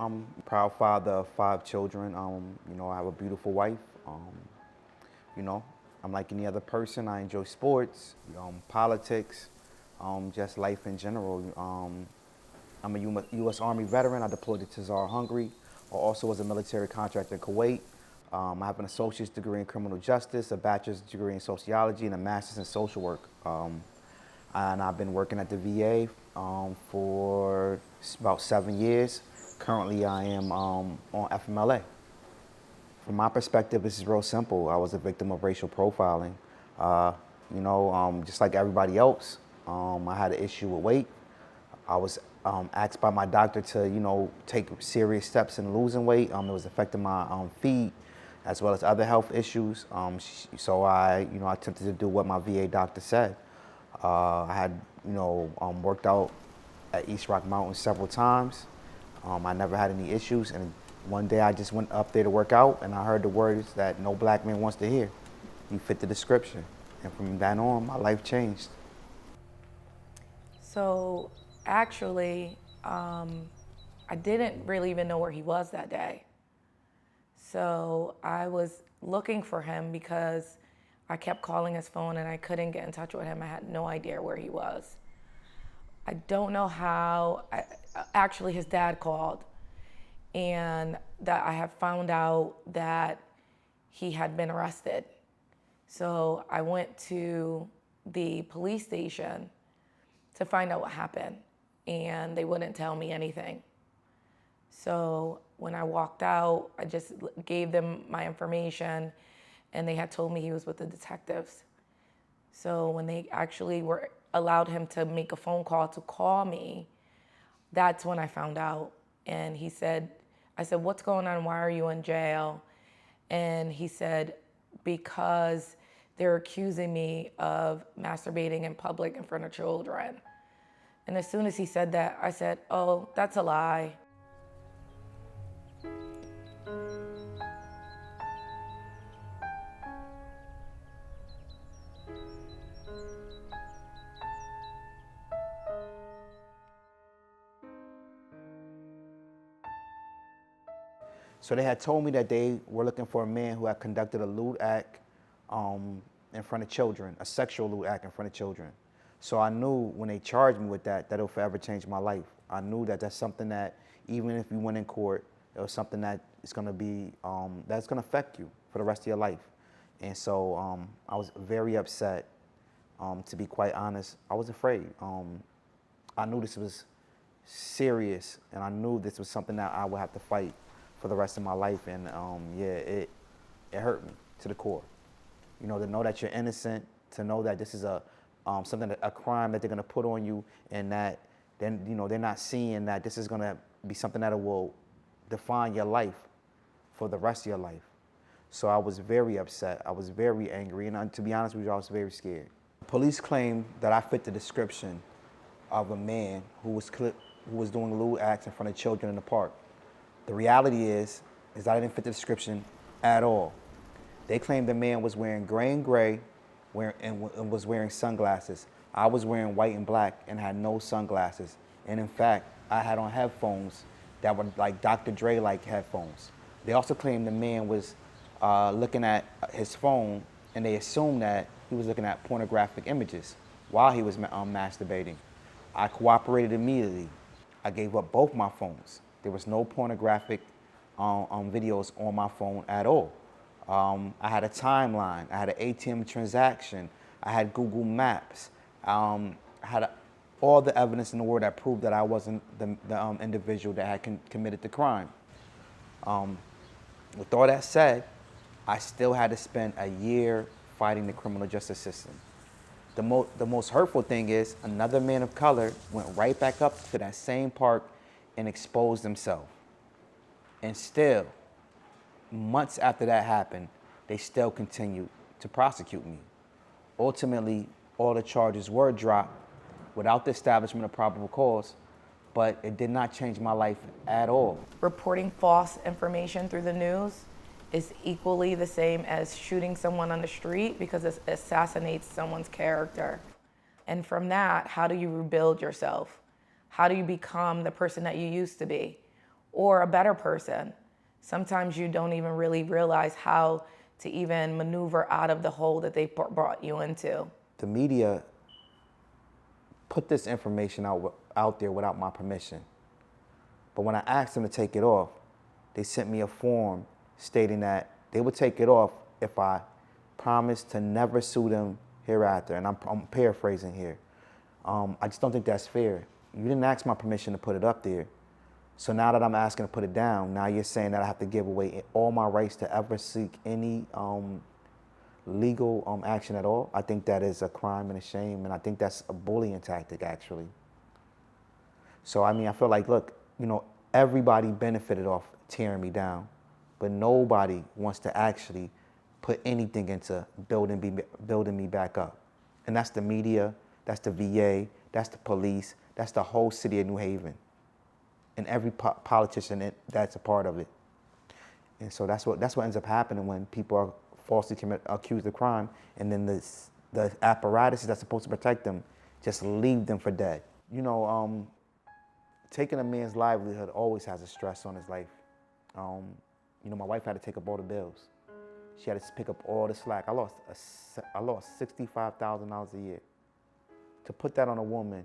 I'm a proud father of 5 children. I have a beautiful wife. You know, I'm like any other person. I enjoy sports, politics, just life in general. I'm a U.S. Army veteran. I deployed to Tazar, Hungary. I also was a military contractor in Kuwait. I have an associate's degree in criminal justice, a bachelor's degree in sociology, and a master's in social work. And I've been working at the VA for about 7 years. Currently, I am on FMLA. From my perspective, this is real simple. I was a victim of racial profiling. Just like everybody else, I had an issue with weight. I was asked by my doctor to, take serious steps in losing weight. It was affecting my feet as well as other health issues. So I attempted to do what my VA doctor said. I had, worked out at East Rock Mountain several times. I never had any issues, and one day I just went up there to work out, and I heard the words that no black man wants to hear. You fit the description. And from then on, my life changed. So actually, I didn't really even know where he was that day. So I was looking for him because I kept calling his phone and I couldn't get in touch with him. I had no idea where he was. I don't know how. Actually, his dad called, and that I have found out that he had been arrested. So I went to the police station to find out what happened, and they wouldn't tell me anything. So when I walked out, I just gave them my information, and they had told me he was with the detectives. So when they actually allowed him to make a phone call to call me, that's when I found out. And I said, what's going on? Why are you in jail? And he said, because they're accusing me of masturbating in public in front of children. And as soon as he said that, I said, oh, that's a lie. So they had told me that they were looking for a man who had conducted a lewd act in front of children, a sexual lewd act in front of children. So I knew when they charged me with that it'll forever change my life. I knew that that's something that even if you went in court, it was something that is going to be, that's going to affect you for the rest of your life. And so I was very upset. To be quite honest, I was afraid. I knew this was serious, and I knew this was something that I would have to fight for the rest of my life, and it hurt me to the core. To know that you're innocent, to know that this is a crime that they're gonna put on you, and that then they're not seeing that this is gonna be something that will define your life for the rest of your life. So I was very upset. I was very angry, and to be honest with you, I was very scared. Police claimed that I fit the description of a man who was doing lewd acts in front of children in the park. The reality is that I didn't fit the description at all. They claimed the man was wearing gray and gray and was wearing sunglasses. I was wearing white and black and had no sunglasses. And in fact, I had on headphones that were like Dr. Dre-like headphones. They also claimed the man was looking at his phone, and they assumed that he was looking at pornographic images while he was masturbating. I cooperated immediately. I gave up both my phones. There was no pornographic videos on my phone at all. I had a timeline. I had an ATM transaction. I had Google Maps. I had all the evidence in the world that proved that I wasn't the individual that had committed the crime. With all that said, I still had to spend a year fighting the criminal justice system. The most hurtful thing is another man of color went right back up to that same park and exposed himself. And still, months after that happened, they still continued to prosecute me. Ultimately, all the charges were dropped without the establishment of probable cause, but it did not change my life at all. Reporting false information through the news is equally the same as shooting someone on the street because it assassinates someone's character. And from that, how do you rebuild yourself? How do you become the person that you used to be? or a better person. Sometimes you don't even really realize how to even maneuver out of the hole that they brought you into. The media put this information out there without my permission. But when I asked them to take it off, they sent me a form stating that they would take it off if I promised to never sue them hereafter. And I'm paraphrasing here. I just don't think that's fair. You didn't ask my permission to put it up there. So now that I'm asking to put it down, now you're saying that I have to give away all my rights to ever seek any legal action at all. I think that is a crime and a shame, and I think that's a bullying tactic, actually. So, I mean, I feel like, look, you know, everybody benefited off tearing me down, but nobody wants to actually put anything into building me back up. And that's the media, that's the VA, that's the police, that's the whole city of New Haven, and every politician that's a part of it. And so that's what ends up happening when people are falsely accused of crime, and then the apparatuses that's supposed to protect them just leave them for dead. You know, taking a man's livelihood always has a stress on his life. You know, my wife had to take up all the bills. She had to pick up all the slack. I lost $65,000 a year. To put that on a woman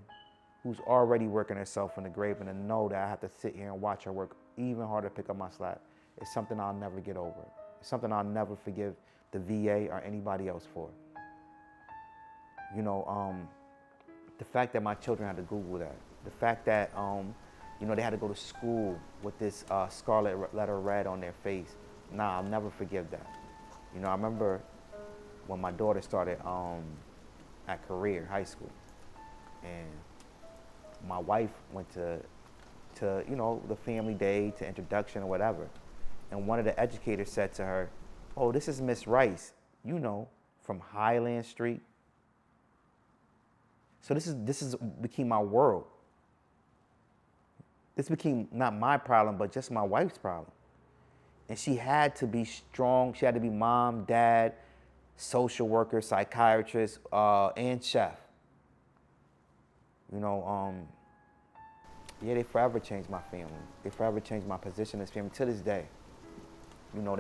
who's already working herself in the grave, and to know that I have to sit here and watch her work even harder to pick up my slack, is something I'll never get over. It's something I'll never forgive the VA or anybody else for. You know, the fact that my children had to Google that, the fact that, you know, they had to go to school with this scarlet letter red on their face, nah, I'll never forgive that. You know, I remember when my daughter started at career high school, and my wife went to you know, the family day, to introduction or whatever, and one of the educators said to her, "Oh, this is Miss Rice, you know, from Highland Street." So this became my world. This became not my problem, but just my wife's problem. And she had to be strong. She had to be mom, dad, social worker, psychiatrist, and chef. You know, yeah, they forever changed my family. They forever changed my position in this family to this day. You know,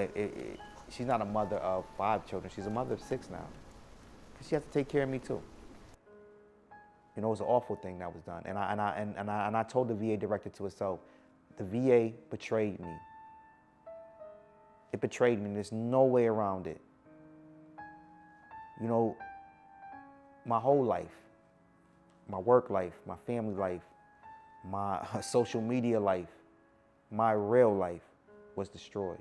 she's not a mother of 5 children. She's a mother of 6 now. Because she has to take care of me too. You know, it was an awful thing that was done. And I told the VA director to herself, the VA betrayed me. It betrayed me. There's no way around it. You know, my whole life, my work life, my family life, my social media life, my real life was destroyed.